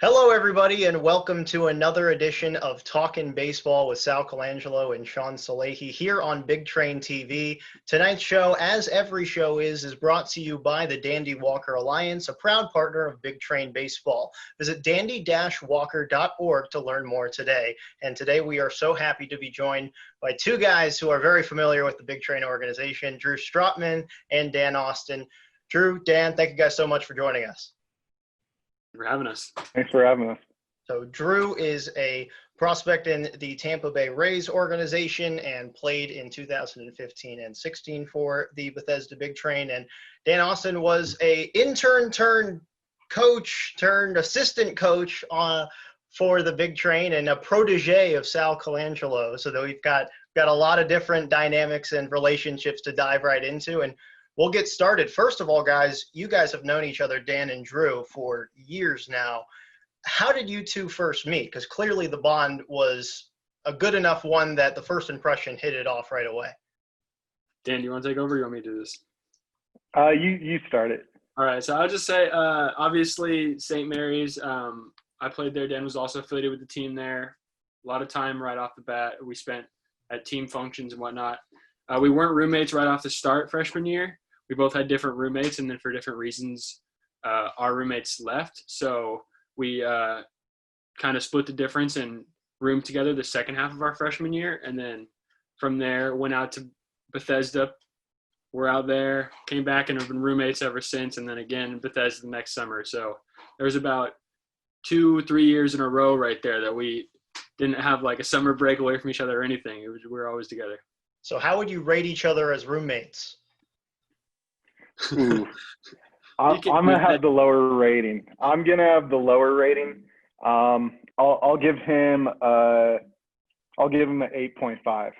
Hello, everybody, and welcome to another edition of Talkin Baseball with Colangelo and Shaun Salehi here on Big Train TV. Tonight's show, as every show is brought to you by the Dandy Walker Alliance, a proud partner of Big Train Baseball. Visit dandy-walker.org to learn more today. And today we are so happy to be joined by two guys who are very familiar with the Big Train organization, Drew Strotman and Dan Austin. Drew, Dan, thank you guys so much for joining us. For having us. Thanks for having us. So Drew is a prospect in the Tampa Bay Rays organization and played in 2015 and 16 for the Bethesda Big Train. And Dan Austin was a intern turned coach turned assistant coach for the Big Train and a protege of Sal Colangelo. So that we've got a lot of different dynamics and relationships to dive right into. And we'll get started. First of all, guys, you guys have known each other, Dan and Drew, for years now. How did you two first meet? Because clearly the bond was a good enough one that the first impression hit it off right away. Dan, do you want to take over or you want me to do this? You start it. All right, so I'll just say, obviously, St. Mary's, I played there. Dan was also affiliated with the team there. A lot of time right off the bat we spent at team functions and whatnot. We weren't roommates right off the start freshman year. We both had different roommates, and then for different reasons, our roommates left. So we kind of split the difference and roomed together the second half of our freshman year. And then from there, went out to Bethesda. We're out there, came back, and have been roommates ever since. And then again, Bethesda the next summer. So there was about 2-3 years in a row right there that we didn't have like a summer break away from each other or anything. We were always together. So how would you rate each other as roommates? Ooh. I'm gonna have the lower rating. I'll give him an 8.5.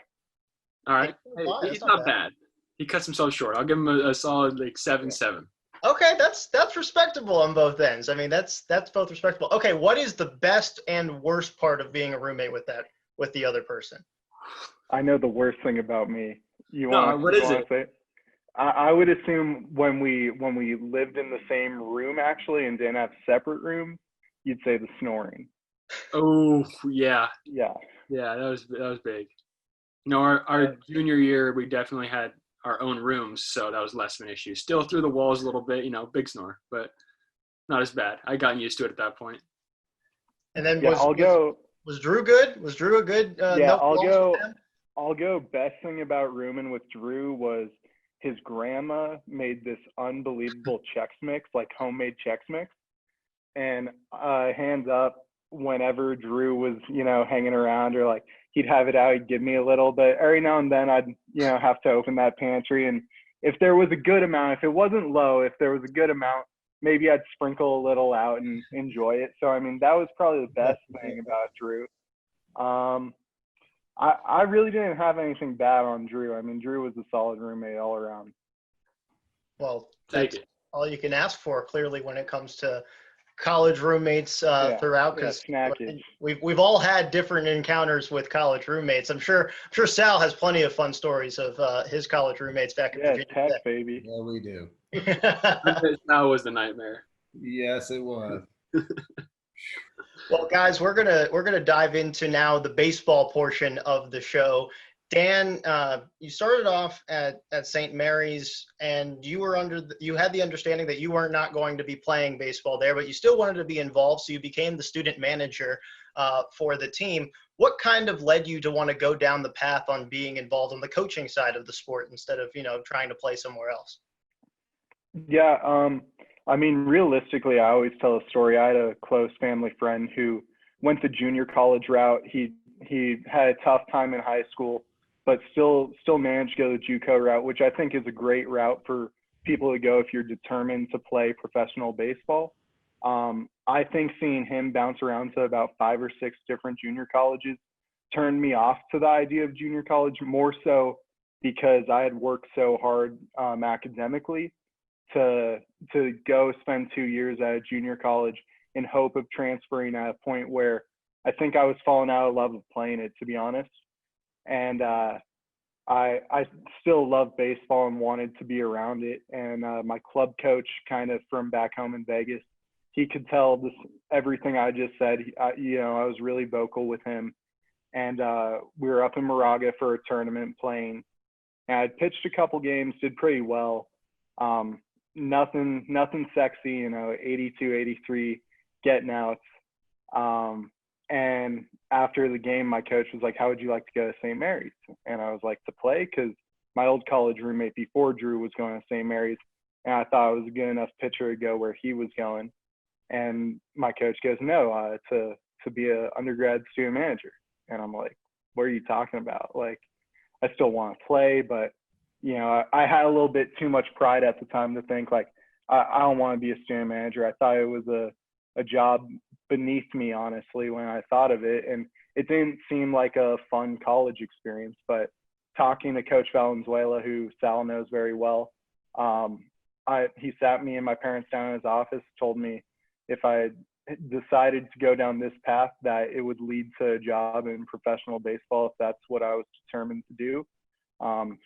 All right, hey, he's not bad. He cuts himself short. I'll give him a solid like 7.7. Okay, that's respectable on both ends. I mean, that's both respectable. Okay, what is the best and worst part of being a roommate with the other person? I know the worst thing about me. What is it? I would assume when we lived in the same room actually and didn't have separate rooms, you'd say the snoring. Oh yeah. Yeah. Yeah, that was big. No, our junior year we definitely had our own rooms, so that was less of an issue. Still through the walls a little bit, big snore, but not as bad. I gotten used to it at that point. And then was Drew good? Was Drew a good? I'll go. Best thing about rooming with Drew was his grandma made this unbelievable Chex Mix, like homemade Chex Mix. And hands up, whenever Drew was, hanging around or like he'd have it out, he'd give me a little, but every now and then I'd, have to open that pantry. And if there was a good amount, if it wasn't low, if there was a good amount, maybe I'd sprinkle a little out and enjoy it. So, I mean, that was probably the best thing about Drew. I really didn't have anything bad on Drew. I mean, Drew was a solid roommate all around. Well, that's all you can ask for, clearly, when it comes to college roommates throughout. Because we've all had different encounters with college roommates. I'm sure Sal has plenty of fun stories of his college roommates back in Virginia Tech, Tech. baby. Yeah, we do. That was the nightmare. Yes, it was. Well, guys, we're gonna dive into now the baseball portion of the show. Dan, you started off at St. Mary's, and you had the understanding that you were not going to be playing baseball there, but you still wanted to be involved, so you became the student manager for the team. What kind of led you to want to go down the path on being involved on the coaching side of the sport instead of trying to play somewhere else? Yeah, I mean, realistically, I always tell a story. I had a close family friend who went the junior college route. He had a tough time in high school, but still managed to go the JUCO route, which I think is a great route for people to go if you're determined to play professional baseball. I think seeing him bounce around to about 5 or 6 different junior colleges turned me off to the idea of junior college, more so because I had worked so hard academically to go spend 2 years at a junior college in hope of transferring at a point where I think I was falling out of love of playing it, to be honest. And I still love baseball and wanted to be around it. And my club coach kind of from back home in Vegas he could tell this everything I just said. I was really vocal with him, and we were up in Moraga for a tournament playing. And I pitched a couple games, did pretty well. Nothing sexy, 82, 83 getting outs. And after the game, my coach was like, "How would you like to go to St. Mary's?" And I was like, "To play?" Because my old college roommate before Drew was going to St. Mary's, and I thought I was a good enough pitcher to go where he was going. And my coach goes, "No, to be an undergrad student manager." And I'm like, "What are you talking about?" Like, I still want to play, but I had a little bit too much pride at the time to think like I don't want to be a student manager. I thought it was a job beneath me, honestly, when I thought of it, and it didn't seem like a fun college experience. But talking to Coach Valenzuela, who Sal knows very well, he sat me and my parents down in his office, told me if I decided to go down this path, that it would lead to a job in professional baseball if that's what I was determined to do.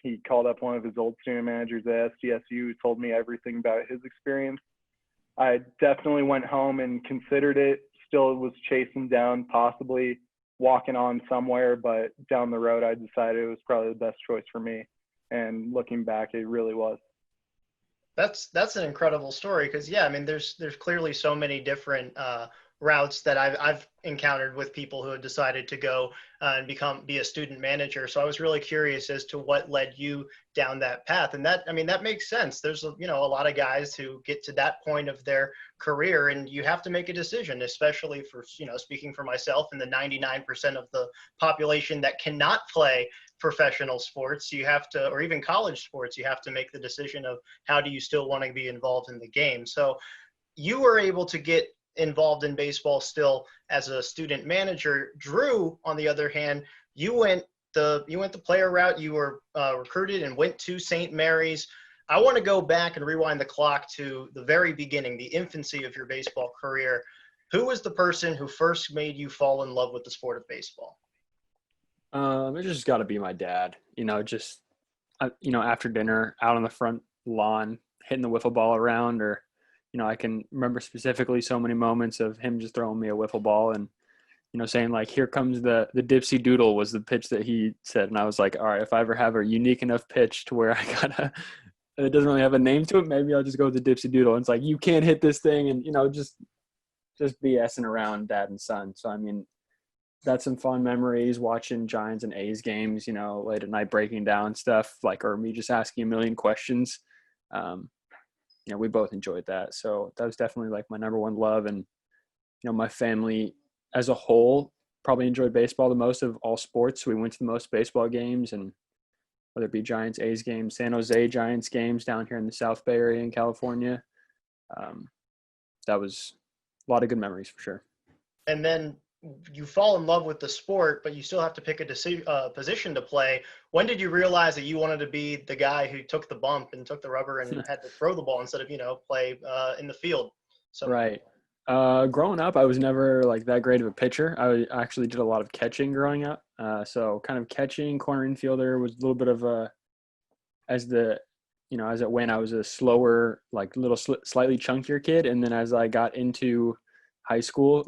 He called up one of his old student managers at SDSU, who told me everything about his experience. I definitely went home and considered it. Still was chasing down possibly walking on somewhere, but down the road I decided it was probably the best choice for me. And looking back, it really was. That's an incredible story because there's clearly so many different routes that I've encountered with people who have decided to go and be a student manager. So I was really curious as to what led you down that path. And that makes sense. There's a lot of guys who get to that point of their career and you have to make a decision, especially for, speaking for myself and the 99% of the population that cannot play professional sports, you have to, or even college sports, you have to make the decision of how do you still want to be involved in the game. So you were able to get involved in baseball still as a student manager. Drew, on the other hand, you went the player route. You were recruited and went to St. Mary's. I want to go back and rewind the clock to the very beginning, the infancy of your baseball career. Who was the person who first made you fall in love with the sport of baseball? It just got to be my dad. After dinner, out on the front lawn, hitting the wiffle ball around, or I can remember specifically so many moments of him just throwing me a wiffle ball and, saying like, "Here comes the dipsy doodle" was the pitch that he said. And I was like, all right, if I ever have a unique enough pitch to where it doesn't really have a name to it, maybe I'll just go with the dipsy doodle. And it's like, you can't hit this thing. And, just BSing around dad and son. So, that's some fun memories watching Giants and A's games, late at night breaking down stuff or me just asking a million questions. We both enjoyed that. So that was definitely like my number one love. And, my family as a whole probably enjoyed baseball the most of all sports. We went to the most baseball games, and whether it be Giants, A's games, San Jose Giants games down here in the South Bay area in California. That was a lot of good memories for sure. And then you fall in love with the sport, but you still have to pick a position to play. When did you realize that you wanted to be the guy who took the bump and took the rubber and had to throw the ball instead of, play in the field? So Right. Growing up, I was never like that great of a pitcher. I actually did a lot of catching growing up. So kind of catching, corner infielder was a little bit of as it went, I was a slower, slightly chunkier kid. And then as I got into high school,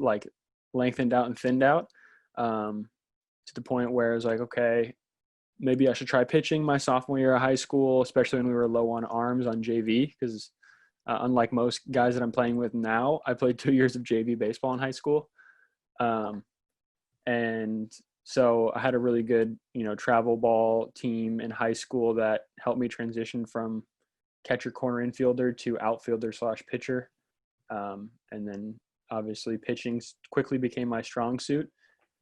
lengthened out and thinned out to the point where I was like, okay, maybe I should try pitching my sophomore year of high school, especially when we were low on arms on JV, because unlike most guys that I'm playing with now, I played 2 years of JV baseball in high school. And so I had a really good, travel ball team in high school that helped me transition from catcher, corner infielder to outfielder / pitcher. And then obviously pitching quickly became my strong suit,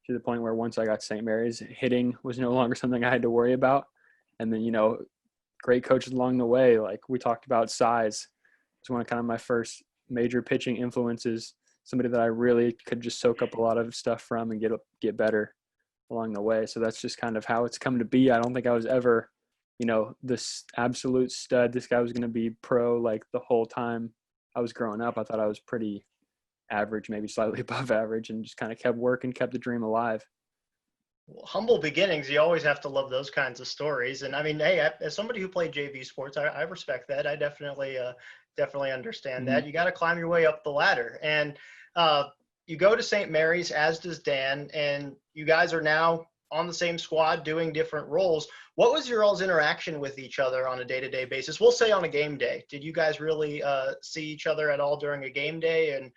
to the point where once I got St. Mary's, hitting was no longer something I had to worry about. And then, great coaches along the way. Like we talked about, size. It's one of kind of my first major pitching influences, somebody that I really could just soak up a lot of stuff from and get better along the way. So that's just kind of how it's come to be. I don't think I was ever, this absolute stud. This guy was going to be pro the whole time I was growing up. I thought I was pretty average, maybe slightly above average, and just kind of kept working, kept the dream alive. Well, humble beginnings, you always have to love those kinds of stories. And hey, as somebody who played JV sports, I respect that. I definitely definitely understand Mm-hmm. that. You got to climb your way up the ladder. And you go to St. Mary's, as does Dan, and you guys are now on the same squad doing different roles. What was your all's interaction with each other on a day-to-day basis? We'll say on a game day. Did you guys really see each other at all during a game day? And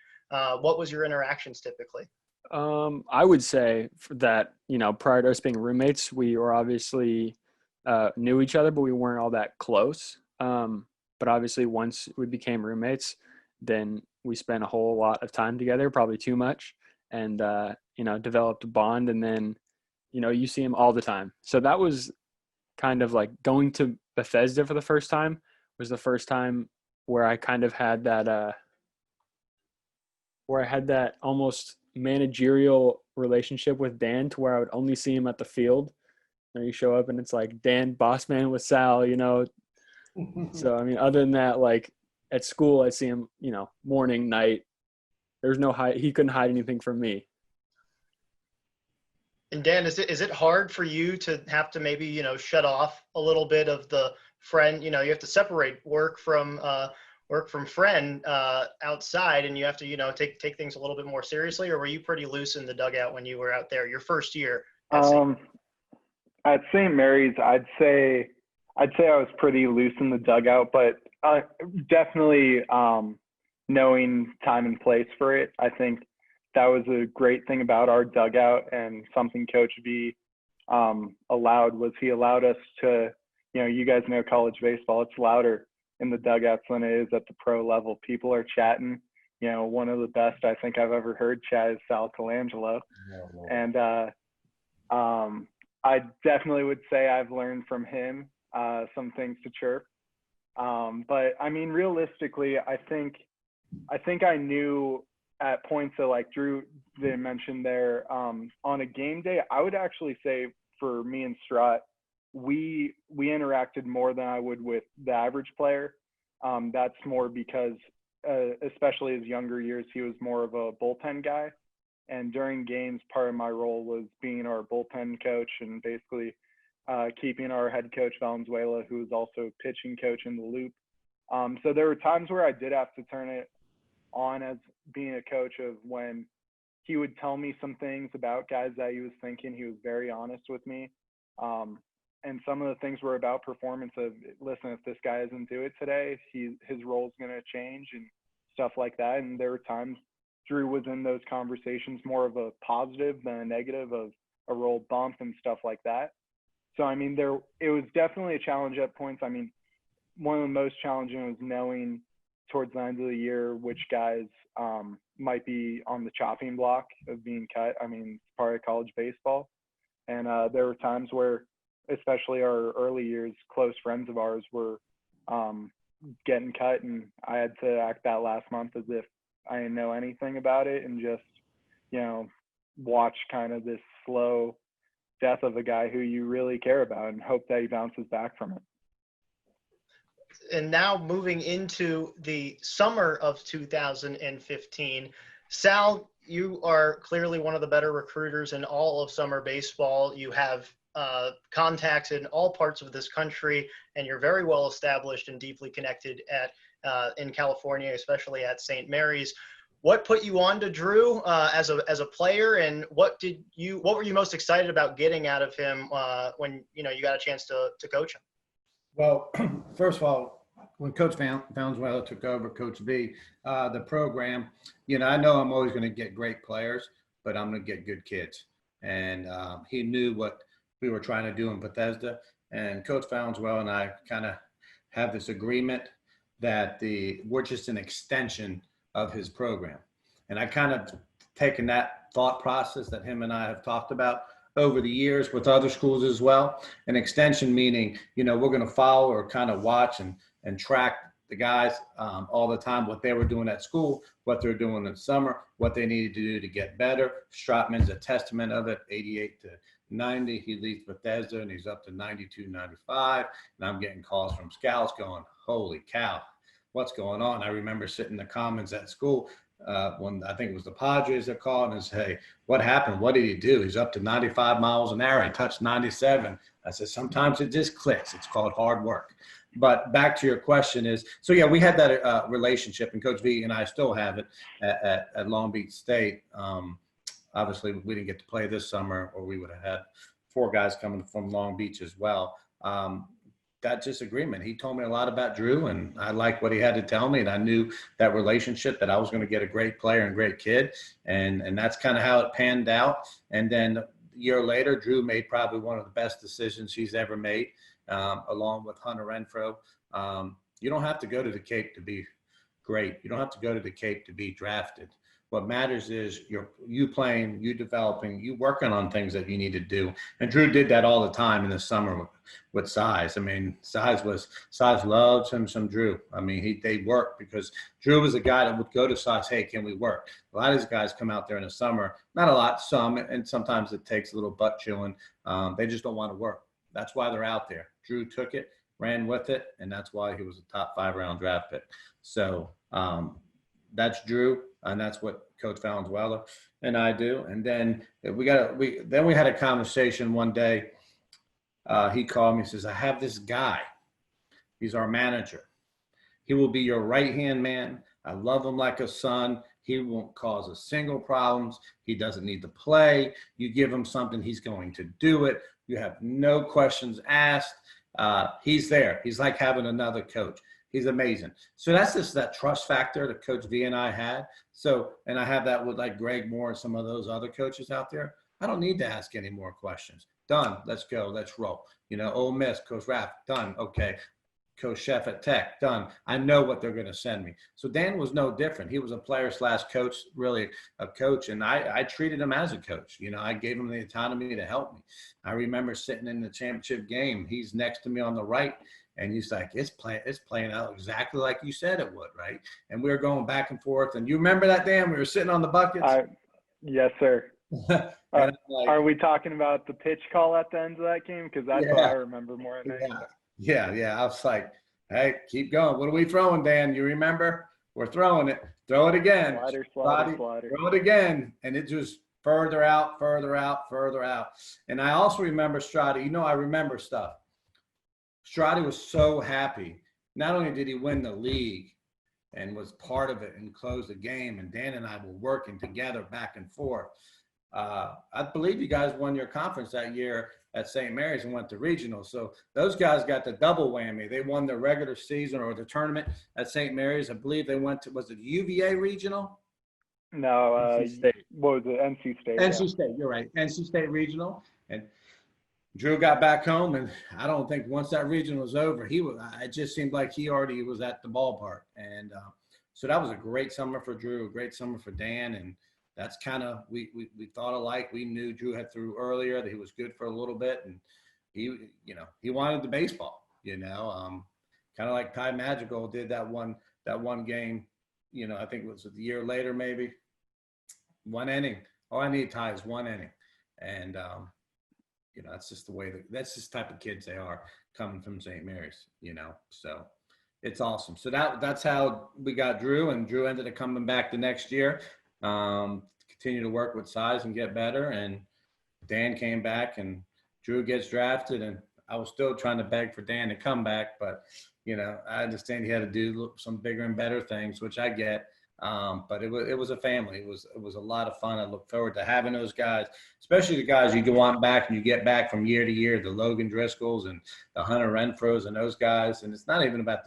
what was your interactions typically? I would say that, prior to us being roommates, we were obviously knew each other, but we weren't all that close. But obviously once we became roommates, then we spent a whole lot of time together, probably too much, and, developed a bond. And then, you see him all the time. So that was kind of like going to Bethesda for the first time was the first time where I kind of had that, almost managerial relationship with Dan, to where I would only see him at the field. You show up and it's like Dan, boss man with Sal, So, I mean, other than that, like at school, I see him, morning, night. There's no he couldn't hide anything from me. And Dan, is it hard for you to have to maybe, shut off a little bit of the friend, you have to separate work from friend outside, and you have to, take things a little bit more seriously? Or were you pretty loose in the dugout when you were out there your first year at At St. Mary's, I'd say I was pretty loose in the dugout, but definitely knowing time and place for it. I think that was a great thing about our dugout, and something Coach V allowed was he allowed us to, you guys know college baseball, it's louder in the dugouts than it is at the pro level. People are chatting. One of the best I think I've ever heard chat is Sal Colangelo. And I definitely would say I've learned from him some things to chirp. But I mean, realistically, I think I knew at points that, like Drew they mentioned there, on a game day, I would actually say for me and Strot, we interacted more than I would with the average player. That's more because, especially his younger years, he was more of a bullpen guy. And during games, part of my role was being our bullpen coach and basically keeping our head coach Valenzuela, who was also pitching coach, in the loop. So there were times where I did have to turn it on as being a coach, of when he would tell me some things about guys that he was thinking. He was very honest with me. And some of the things were about performance of, listen, if this guy doesn't do it today, his role's going to change and stuff like that. And there were times Drew was in those conversations more of a positive than a negative, of a role bump and stuff like that. So, I mean, it was definitely a challenge at points. I mean, one of the most challenging was knowing towards the end of the year which guys might be on the chopping block of being cut. I mean, it's part of college baseball. And there were times where, especially our early years, close friends of ours were getting cut, and I had to act that last month as if I didn't know anything about it, and just, watch kind of this slow death of a guy who you really care about and hope that he bounces back from it. And now moving into the summer of 2015, Sal, you are clearly one of the better recruiters in all of summer baseball. You have contacts in all parts of this country, and you're very well established and deeply connected in California, especially at St. Mary's. What put you on to Drew as a player, and what were you most excited about getting out of him when you got a chance to coach him? Well, first of all, when Coach Valenzuela took over, Coach V, the program, I know I'm always going to get great players, but I'm going to get good kids. And he knew what we were trying to do in Bethesda. And Coach Valenzuela and I kind of have this agreement that we're just an extension of his program. And I kind of taken that thought process that him and I have talked about over the years with other schools as well. An extension meaning, we're going to follow or kind of watch and track the guys all the time, what they were doing at school, what they're doing in the summer, what they needed to do to get better. Strotman's a testament of it, 88 to 90. He leaves Bethesda and he's up to 92, 95. And I'm getting calls from scouts going, holy cow, what's going on? I remember sitting in the comments at school when I think it was the Padres that called and said, hey, what happened? What did he do? He's up to 95 miles an hour. He touched 97. I said, sometimes it just clicks. It's called hard work. But back to your question is, so yeah, we had that relationship, and Coach V and I still have it at Long Beach State. Obviously, we didn't get to play this summer, or we would have had 4 guys coming from Long Beach as well. That disagreement, he told me a lot about Drew, and I liked what he had to tell me, and I knew that relationship, that I was going to get a great player and great kid, and that's kind of how it panned out. And then a year later, Drew made probably one of the best decisions he's ever made, along with Hunter Renfroe. You don't have to go to the Cape to be great. You don't have to go to the Cape to be drafted. What matters is you playing, you developing, you working on things that you need to do. And Drew did that all the time in the summer with Size. I mean, Size loves him some Drew. I mean, they worked, because Drew was a guy that would go to Size, hey, can we work? A lot of these guys come out there in the summer, not a lot, some, and sometimes it takes a little butt chewing. They just don't want to work. That's why they're out there. Drew took it, ran with it, and that's why he was a top 5-round draft pick. So that's Drew. And that's what Coach Valenzuela and I do. And then we had a conversation one day. He called me and says, I have this guy. He's our manager. He will be your right-hand man. I love him like a son. He won't cause a single problems. He doesn't need to play. You give him something, he's going to do it. You have no questions asked. He's there. He's like having another coach. He's amazing. So that's just that trust factor that Coach V and I had. So, and I have that with like Greg Moore and some of those other coaches out there. I don't need to ask any more questions. Done. Let's go. Let's roll. Ole Miss, Coach Raff, done. Okay. Coach Chef at Tech, done. I know what they're going to send me. So Dan was no different. He was a player/coach, really a coach. And I treated him as a coach. I gave him the autonomy to help me. I remember sitting in the championship game. He's next to me on the right. And he's like, it's playing out exactly like you said it would, right? And we were going back and forth. And you remember that, Dan? We were sitting on the buckets. Yes, sir. Like, are we talking about the pitch call at the end of that game? Because that's what I remember more than anything. Yeah. I was like, hey, keep going. What are we throwing, Dan? You remember? We're throwing it. Throw it again. Slider. Throw it again. And it just further out. And I also remember Strada. I remember stuff. Strada was so happy. Not only did he win the league and was part of it and closed the game, and Dan and I were working together back and forth. I believe you guys won your conference that year at St. Mary's and went to regional. So those guys got the double whammy. They won the regular season or the tournament at St. Mary's. I believe they went to, was it UVA regional? No, NC State. What was it? NC State. NC State, you're right. NC State regional. And Drew got back home, and I don't think once that region was over, it just seemed like he already was at the ballpark. And so that was a great summer for Drew, a great summer for Dan. And that's kind of, we thought alike. We knew Drew had through earlier, that he was good for a little bit. And he wanted the baseball, kind of like Ty Magical did that one game, I think it was a year later, maybe 1 inning. All I need, Ty, is 1 inning. And, that's just that's just the type of kids they are coming from St. Mary's, so it's awesome. So that's how we got Drew, and Drew ended up coming back the next year, continue to work with Size and get better. And Dan came back and Drew gets drafted, and I was still trying to beg for Dan to come back, but I understand he had to do some bigger and better things, which I get. But it was a family. It was a lot of fun. I look forward to having those guys, especially the guys you go on back and you get back from year to year, the Logan Driscolls and the Hunter Renfroes and those guys. And it's not even about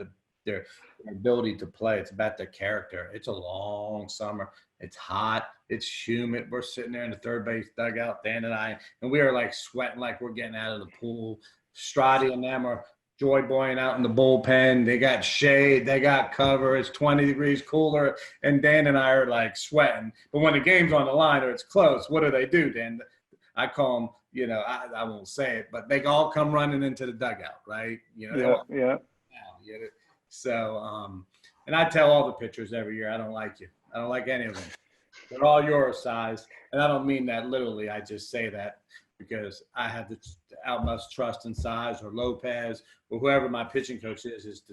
their ability to play. It's about their character. It's a long summer. It's hot. It's humid. We're sitting there in the third base dugout, Dan and I, and we are like sweating like we're getting out of the pool. Strati and them are joy boying out in the bullpen. They got shade. They got cover. It's 20 degrees cooler. And Dan and I are like sweating. But when the game's on the line or it's close, what do, Dan? I call them, I won't say it, but they all come running into the dugout, right? Yeah. So, and I tell all the pitchers every year, I don't like you. I don't like any of them. They're all your size. And I don't mean that literally. I just say that because I have the utmost trust in Size or Lopez or whoever my pitching coach is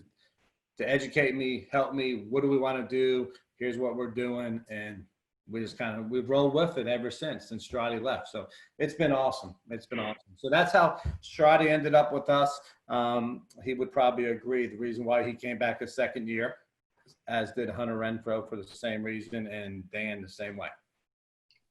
to educate me, help me. What do we want to do? Here's what we're doing. And we've rolled with it ever since Strati left. So it's been awesome. It's been awesome. So that's how Strati ended up with us. He would probably agree. The reason why he came back a second year, as did Hunter Renfro for the same reason, and Dan the same way.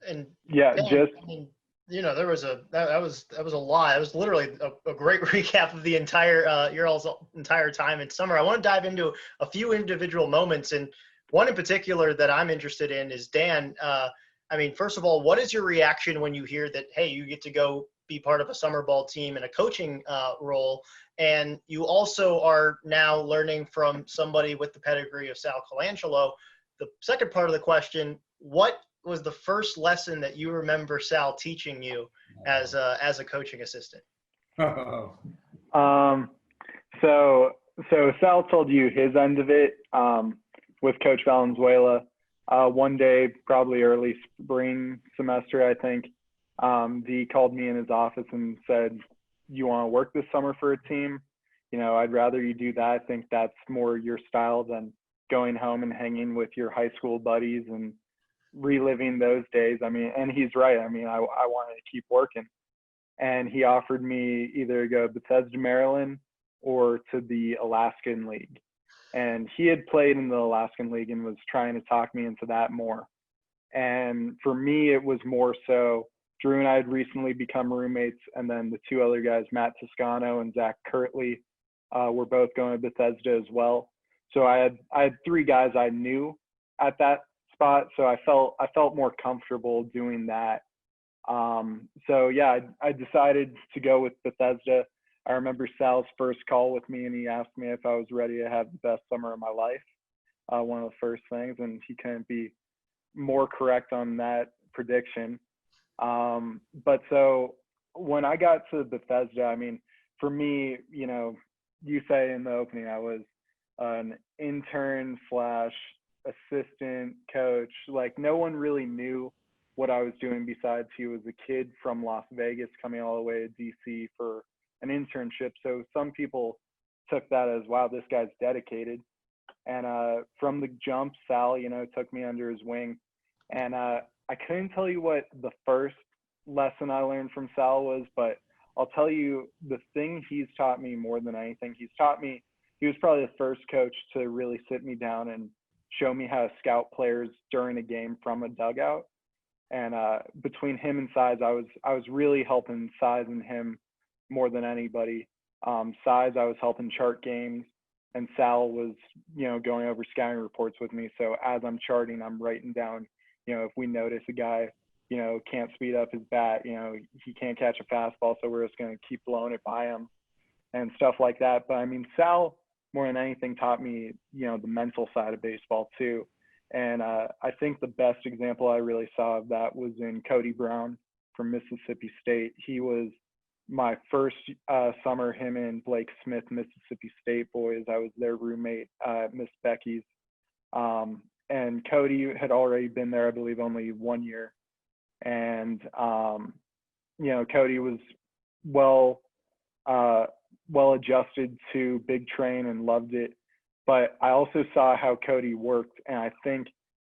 And Yeah, Dan, I mean, there was that was a lot. It was literally a great recap of the entire your all's entire time in summer. I want to dive into a few individual moments, and one in particular that I'm interested in is Dan. I mean, first of all, what is your reaction when you hear that, hey, you get to go be part of a summer ball team in a coaching role, and you also are now learning from somebody with the pedigree of Sal Colangelo? The second part of the question, what was the first lesson that you remember Sal teaching you as a coaching assistant? So Sal told you his end of it with Coach Valenzuela. One day, probably early spring semester, I think, he called me in his office and said, "You want to work this summer for a team? I'd rather you do that. I think that's more your style than going home and hanging with your high school buddies and reliving those days." I mean, and he's right. I mean, I wanted to keep working. And he offered me either to go to Bethesda, Maryland, or to the Alaskan League. And he had played in the Alaskan League and was trying to talk me into that more. And for me, it was more so Drew and I had recently become roommates, and then the two other guys, Matt Toscano and Zach Kirtley, were both going to Bethesda as well. So I had three guys I knew at that spot, so I felt more comfortable doing that. So yeah, I decided to go with Bethesda. I remember Sal's first call with me, and he asked me if I was ready to have the best summer of my life. One of the first things, and he couldn't be more correct on that prediction. But so when I got to Bethesda, I mean, for me, you say in the opening, I was an intern / assistant coach. Like, no one really knew what I was doing besides he was a kid from Las Vegas coming all the way to DC for an internship. So some people took that as, wow, this guy's dedicated. And from the jump, Sal, took me under his wing. And I couldn't tell you what the first lesson I learned from Sal was, but I'll tell you the thing he's taught me more than anything. He was probably the first coach to really sit me down and show me how to scout players during a game from a dugout. And between him and Size, I was really helping Size and him more than anybody. Size, I was helping chart games, and Sal was, going over scouting reports with me. So as I'm charting, I'm writing down, if we notice a guy, can't speed up his bat, he can't catch a fastball, so we're just going to keep blowing it by him and stuff like that. But I mean, Sal, more than anything, taught me, the mental side of baseball too. And I think the best example I really saw of that was in Cody Brown from Mississippi State. He was my first summer, him and Blake Smith, Mississippi State boys. I was their roommate at Miss Becky's. And Cody had already been there, I believe, only 1 year. And, Cody was well adjusted to Big Train and loved it. But I also saw how Cody worked, and I think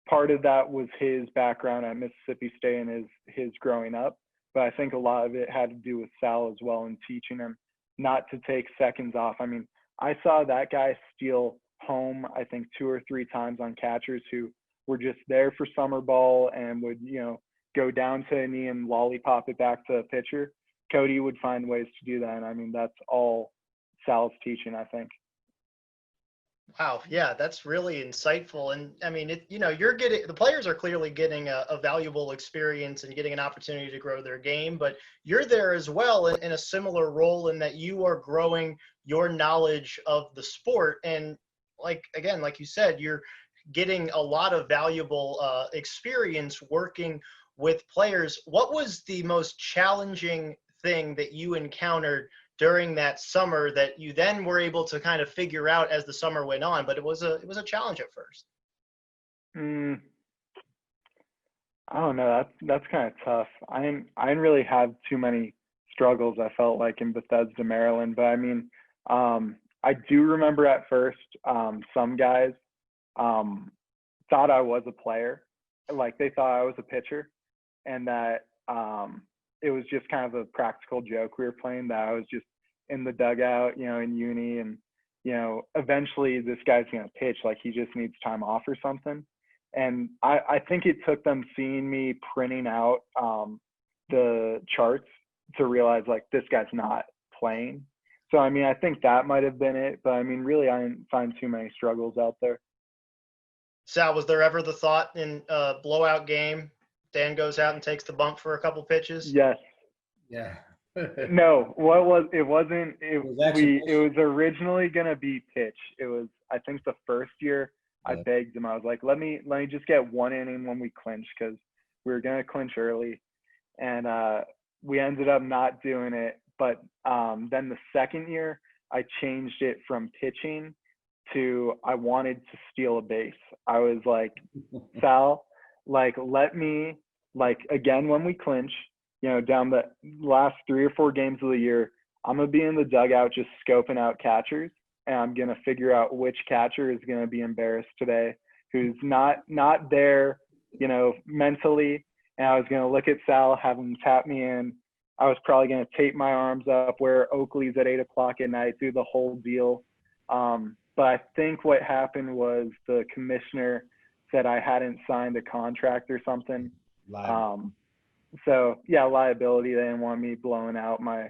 part of that was his background at Mississippi State and his growing up. But I think a lot of it had to do with Sal as well, and teaching him not to take seconds off. I mean, I saw that guy steal home, I think 2 or 3 times on catchers who were just there for summer ball and would, go down to a knee and lollipop it back to a pitcher. Cody would find ways to do that. And I mean, that's all Sal's teaching, I think. Wow. Yeah, that's really insightful. And I mean, the players are clearly getting a valuable experience and getting an opportunity to grow their game, but you're there as well in a similar role in that you are growing your knowledge of the sport. And like you said, you're getting a lot of valuable experience working with players. What was the most challenging thing that you encountered during that summer that you then were able to kind of figure out as the summer went on? But it was a challenge at first. I don't know. That's kind of tough. I didn't really have too many struggles, I felt like, in Bethesda, Maryland. But I mean, I do remember at first some guys thought I was a player. like they thought I was a pitcher, and that it was just kind of a practical joke we were playing, that I was just in the dugout, in uni, and eventually this guy's gonna pitch, like he just needs time off or something. And I think it took them seeing me printing out the charts to realize, like, this guy's not playing. So I mean, I think that might have been it, but I mean, really, I didn't find too many struggles out there. Sal, was there ever the thought in a blowout game, Dan goes out and takes the bump for a couple pitches? Yes. Yeah. No, it was originally gonna be pitch. It was, I think, the first year I begged him. I was like, let me just get one inning when we clinch, because we were gonna clinch early, and we ended up not doing it. But then the second year I changed it from pitching to I wanted to steal a base. I was like, Sal, like, let me, like, again, when we clinch, down the last 3 or 4 games of the year, I'm going to be in the dugout just scoping out catchers, and I'm going to figure out which catcher is going to be embarrassed today, who's not there, mentally. And I was going to look at Sal, have him tap me in. I was probably going to tape my arms up, wear Oakley's at 8 o'clock at night, do the whole deal. But I think what happened was the commissioner said I hadn't signed a contract or something. So yeah, liability. They didn't want me blowing out my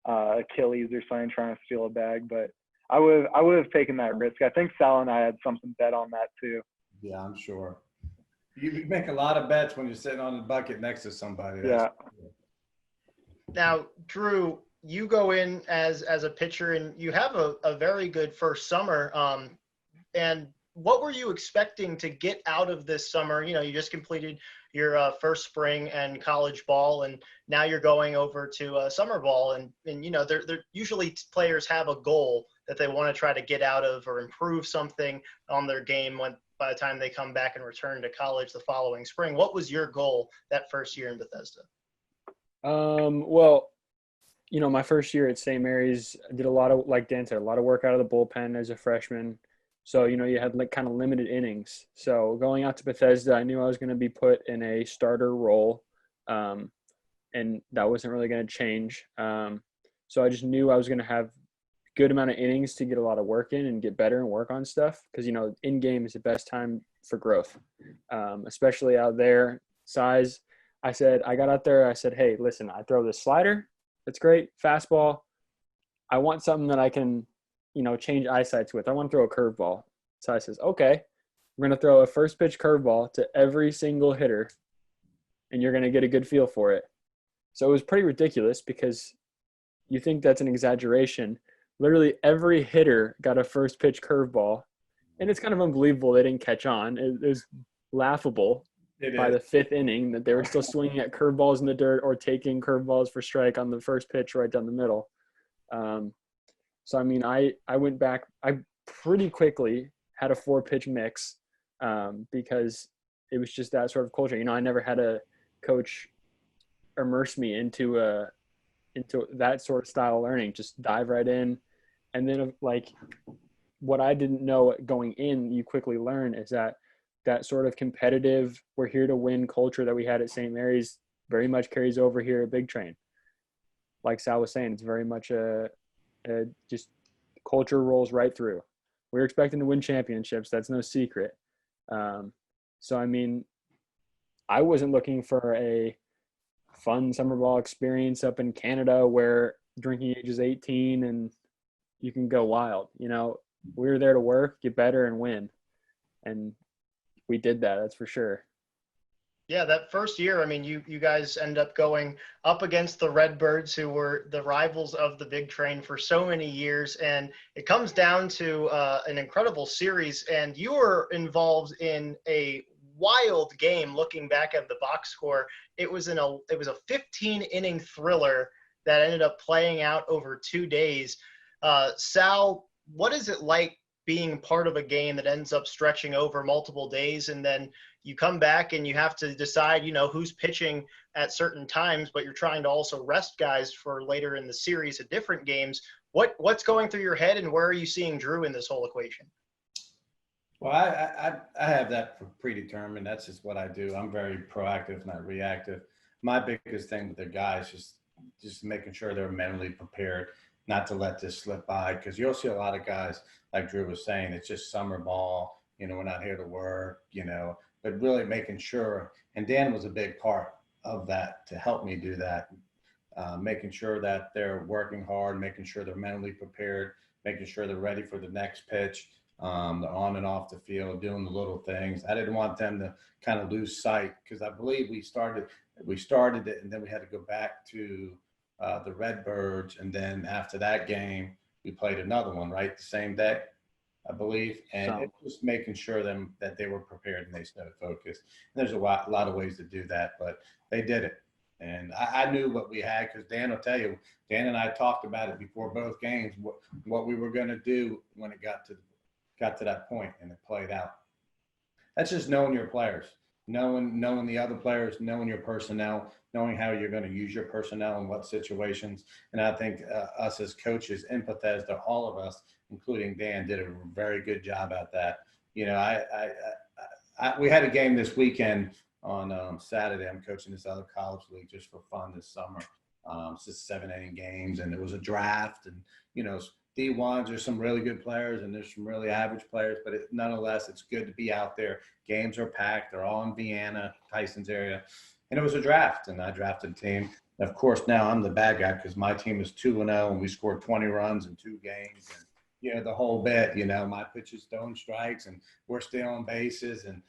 Achilles or something trying to steal a bag, but I would have taken that risk. I think Sal and I had something bet on that too. Yeah, I'm sure. You make a lot of bets when you're sitting on the bucket next to somebody. Yeah. Now, Drew, you go in as a pitcher, and you have a very good first summer. And what were you expecting to get out of this summer? You just completed your first spring and college ball, and now you're going over to summer ball. And they're usually players have a goal that they want to try to get out of or improve something on their game by the time they come back and return to college the following spring. What was your goal that first year in Bethesda? Well, my first year at St. Mary's, I did a lot of, like Dan said, a lot of work out of the bullpen as a freshman. So, you had like kind of limited innings. So going out to Bethesda, I knew I was going to be put in a starter role. And that wasn't really going to change. So I just knew I was going to have a good amount of innings to get a lot of work in and get better and work on stuff. Because, in game is the best time for growth, especially out there. Size. I got out there, I said, hey, listen, I throw this slider. That's great. Fastball. I want something that I can, change eyesights with. I want to throw a curveball. So I says, okay, we're going to throw a first pitch curveball to every single hitter, and you're going to get a good feel for it. So it was pretty ridiculous, because you think that's an exaggeration. Literally every hitter got a first pitch curveball, and it's kind of unbelievable they didn't catch on. It was laughable. By the 5th inning that they were still swinging at curveballs in the dirt or taking curveballs for strike on the first pitch right down the middle. So, I mean, I went back. I pretty quickly had a 4-pitch mix because it was just that sort of culture. I never had a coach immerse me into that sort of style of learning. Just dive right in. And then, like, what I didn't know going in, you quickly learn is that sort of competitive, we're here to win culture that we had at St. Mary's very much carries over here at Big Train. Like Sal was saying, it's very much just culture rolls right through. We're expecting to win championships. That's no secret. So, I mean, I wasn't looking for a fun summer ball experience up in Canada where drinking age is 18 and you can go wild. We were there to work, get better, and win. And we did that, that's for sure. Yeah, that first year, I mean, you guys end up going up against the Redbirds, who were the rivals of the Big Train for so many years. And it comes down to an incredible series. And you were involved in a wild game looking back at the box score. It was a 15-inning thriller that ended up playing out over 2 days. Sal, what is it like being part of a game that ends up stretching over multiple days, and then you come back and you have to decide, who's pitching at certain times, but you're trying to also rest guys for later in the series at different games. What's going through your head, and where are you seeing Drew in this whole equation? Well, I have that predetermined. That's just what I do. I'm very proactive, not reactive. My biggest thing with the guys is just making sure they're mentally prepared, not to let this slip by. Because you'll see a lot of guys, like Drew was saying, it's just summer ball. We're not here to work. But really making sure. And Dan was a big part of that to help me do that. Making sure that they're working hard, making sure they're mentally prepared, making sure they're ready for the next pitch. They're on and off the field, doing the little things. I didn't want them to kind of lose sight because I believe we started it, and then we had to go back to the Redbirds, and then after that game, we played another one, right, the same day, I believe. And it was making sure that they were prepared and they stayed focused. And there's a lot of ways to do that, but they did it. And I knew what we had because Dan will tell you, Dan and I talked about it before both games, what we were going to do when it got to that point, and it played out. That's just knowing your players, knowing the other players, knowing your personnel, knowing how you're going to use your personnel in what situations. And I think us as coaches in Bethesda, all of us, including Dan, did a very good job at that. We had a game this weekend on Saturday. I'm coaching this other college league just for fun this summer. It's just 7 inning games, and it was a draft, and D1s, there's some really good players and there's some really average players, but nonetheless, it's good to be out there. Games are packed. They're all in Vienna, Tyson's area. And it was a draft, and I drafted a team. Of course, now I'm the bad guy because my team is 2-0, and we scored 20 runs in 2 games. And, the whole bit, my pitch is throwing strikes, and we're stealing bases. And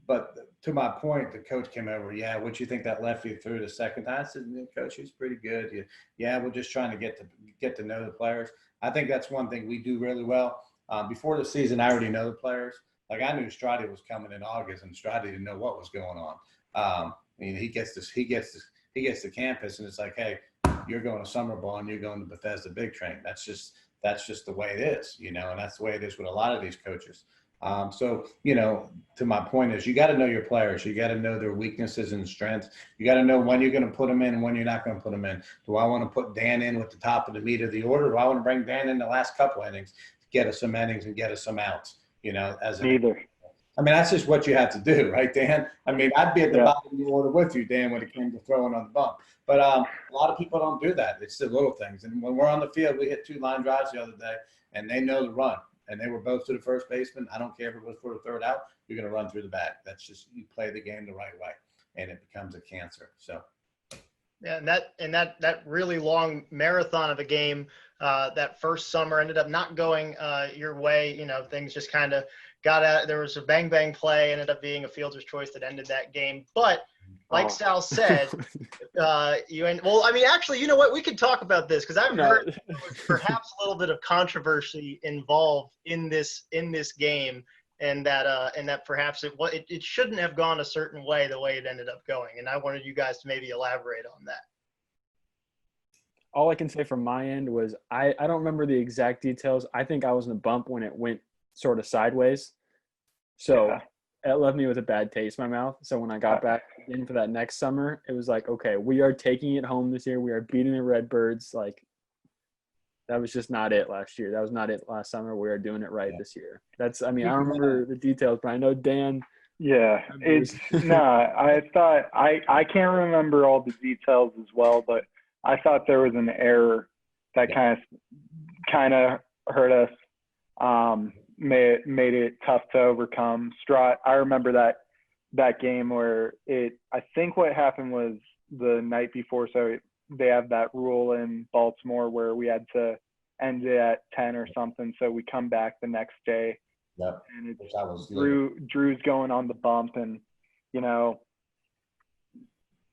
but to my point, the coach came over. Yeah, what you think that lefty threw the second time? I said, Coach, he's pretty good. Yeah, we're just trying to get to know the players. I think that's one thing we do really well. Before the season, I already know the players. Like I knew Strotty was coming in August, and Strotty didn't know what was going on. He gets to campus, and it's like, hey, you're going to summer ball, and you're going to Bethesda Big Train. That's just the way it is, and that's the way it is with a lot of these coaches. So, to my point is you got to know your players. You got to know their weaknesses and strengths. You got to know when you're going to put them in and when you're not going to put them in. Do I want to put Dan in with the top of the meat of the order? Do I want to bring Dan in the last couple innings to get us some innings and get us some outs, Neither. I mean, that's just what you have to do, right, Dan? I mean, I'd be at the bottom of the order with you, Dan, when it came to throwing on the bump. But a lot of people don't do that. It's the little things. And when we're on the field, we hit 2 line drives the other day, and they know the run. And they were both to the first baseman. I don't care if it was for the third out. You're going to run through the bag. That's just you play the game the right way, and it becomes a cancer. So, yeah, and that really long marathon of a game that first summer ended up not going your way. Things just kind of got out. There was a bang play, ended up being a fielder's choice that ended that game. But like Sal said, actually, you know what? We could talk about this because I've heard there was perhaps a little bit of controversy involved in this game, and that perhaps it shouldn't have gone a certain way the way it ended up going. And I wanted you guys to maybe elaborate on that. All I can say from my end was I don't remember the exact details. I think I was in the bump when it went sort of sideways. So. Yeah. It left me with a bad taste in my mouth. So when I got back in for that next summer, it was like, okay, we are taking it home this year. We are beating the Redbirds. Like, that was just not it last year. That was not it last summer. We are doing it right this year. I don't remember the details, but I know Dan. Yeah, I thought I can't remember all the details as well, but I thought there was an error that kind of hurt us. Made it tough to overcome. I remember that game where I think what happened was the night before. So they have that rule in Baltimore where we had to end it at 10 or something. So we come back the next day. Yep. And Drew's going on the bump, and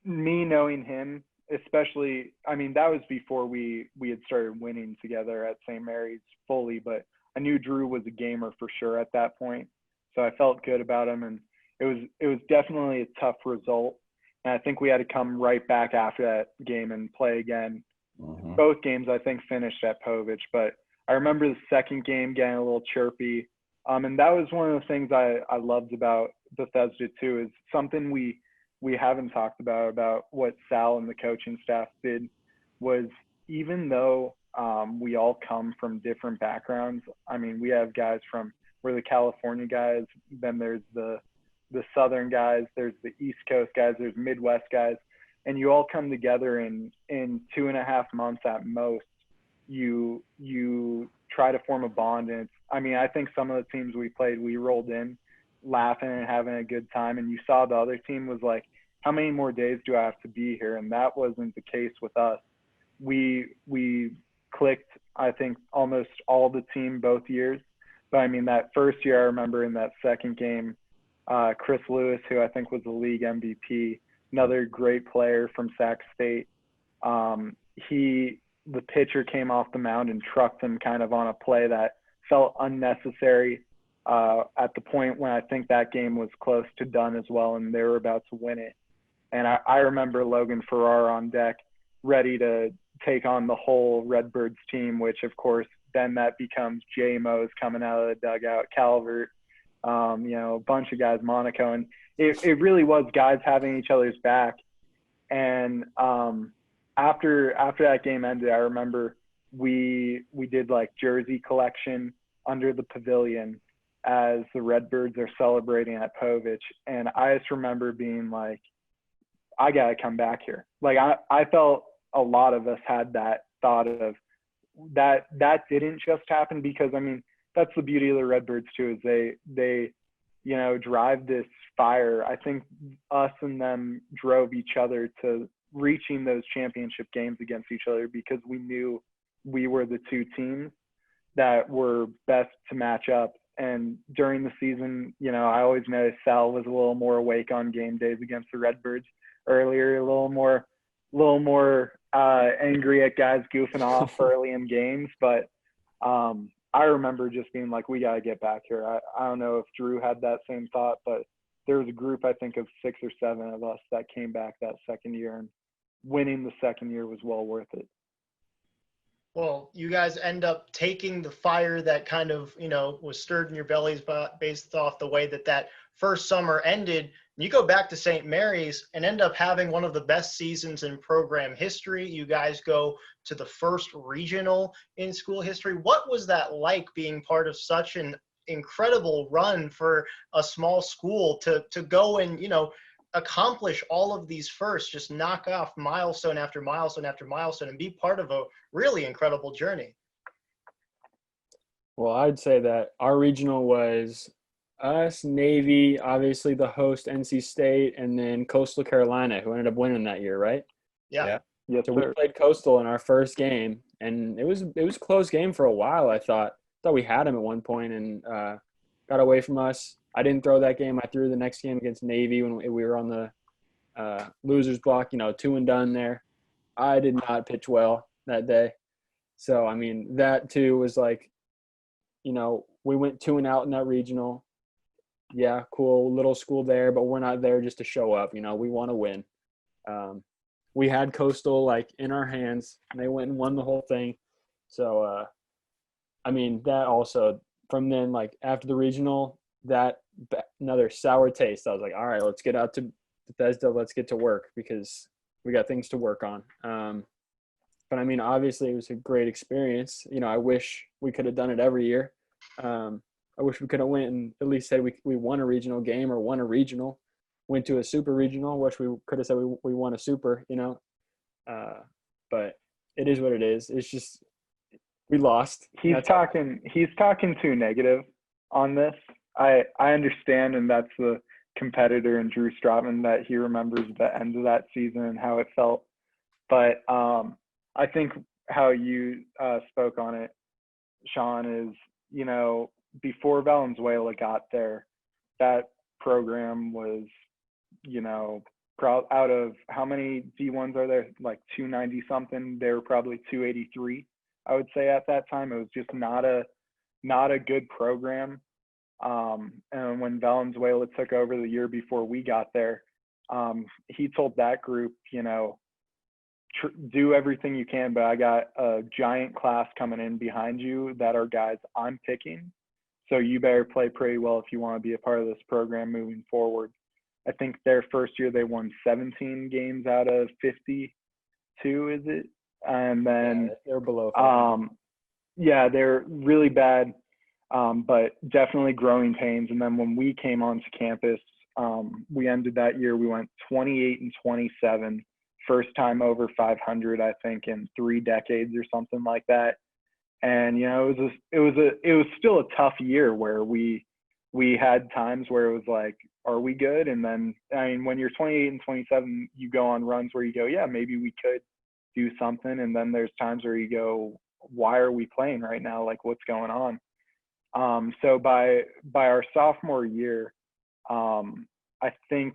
me knowing him, especially, I mean, that was before we had started winning together at St. Mary's fully, but I knew Drew was a gamer for sure at that point. So I felt good about him, and it was definitely a tough result. And I think we had to come right back after that game and play again. Mm-hmm. Both games, I think, finished at Povich, but I remember the second game getting a little chirpy. And that was one of the things I loved about Bethesda too, is something we haven't talked about what Sal and the coaching staff did was, even though we all come from different backgrounds. I mean, we have guys from we're the California guys. Then there's the Southern guys. There's the East Coast guys. There's Midwest guys. And you all come together in 2.5 months at most. You try to form a bond. And I think some of the teams we played, we rolled in laughing and having a good time. And you saw the other team was like, how many more days do I have to be here? And that wasn't the case with us. We clicked, I think, almost all the team both years. But that first year, I remember in that second game, Chris Lewis, who I think was the league MVP, another great player from Sac State. The pitcher came off the mound and trucked him kind of on a play that felt unnecessary at the point when I think that game was close to done as well, and they were about to win it. And I remember Logan Farrar on deck, ready to take on the whole Redbirds team, which of course then that becomes J-Mo's coming out of the dugout, Calvert, a bunch of guys, Monaco, and it really was guys having each other's back. And after that game ended, I remember we did like jersey collection under the pavilion as the Redbirds are celebrating at Povich, and I just remember being like, I gotta come back here. Like I felt a lot of us had that thought of that didn't just happen because that's the beauty of the Redbirds too, is they drive this fire. I think us and them drove each other to reaching those championship games against each other because we knew we were the two teams that were best to match up. And during the season, I always noticed Sal was a little more awake on game days against the Redbirds earlier, a little more angry at guys goofing off early in games. But I remember just being like, we got to get back here. I don't know if Drew had that same thought, but there was a group, I think, of 6 or 7 of us that came back that second year, and winning the second year was well worth it. Well, you guys end up taking the fire that kind of, was stirred in your bellies based off the way that first summer ended. You go back to St. Mary's and end up having one of the best seasons in program history. You guys go to the first regional in school history. What was that like, being part of such an incredible run for a small school to go and, accomplish all of these firsts, just knock off milestone after milestone after milestone, and be part of a really incredible journey? Well, I'd say that our regional was us, Navy, obviously the host NC State, and then Coastal Carolina, who ended up winning that year, right? Yeah. Yes, so sir. We played Coastal in our first game, and it was a close game for a while. I thought we had them at one point, and got away from us. I didn't throw that game. I threw the next game against Navy when we were on the losers block, 2 and done there. I did not pitch well that day. So, that too was like, we went 2 and out in that regional. Yeah, cool, little school there, but we're not there just to show up. We want to win. We had Coastal in our hands, and they went and won the whole thing. So, that also, from then, after the regional, that another sour taste. I was like, all right, let's get out to Bethesda. Let's get to work because we got things to work on. But obviously it was a great experience. I wish we could have done it every year. I wish we could have went and at least said we won a regional game or won a regional, went to a super regional. Wish we could have said we won a super, but it is what it is. It's just, we lost. He's talking too negative on this. I understand, and that's the competitor in Drew Strotman, that he remembers the end of that season and how it felt. But I think how you spoke on it, Shaun, is, before Valenzuela got there, that program was, out of how many D1s are there? Like 290 something. They were probably 283, I would say, at that time. It was just not a good program. And when Valenzuela took over the year before we got there, he told that group, do everything you can, but I got a giant class coming in behind you that are guys I'm picking. So you better play pretty well if you want to be a part of this program moving forward. I think their first year they won 17 games out of 52, is it? And then they're below 5. they're really bad. But definitely growing pains. And then when we came onto campus, we ended that year, we went 28-27, first time over 500, I think, in 3 decades or something like that. And, you know, it was still a tough year where we had times where it was like, are we good? And then, I mean, when you're 28-27, you go on runs where you go, yeah, maybe we could do something. And then there's times where you go, why are we playing right now? Like, what's going on? So by our sophomore year, I think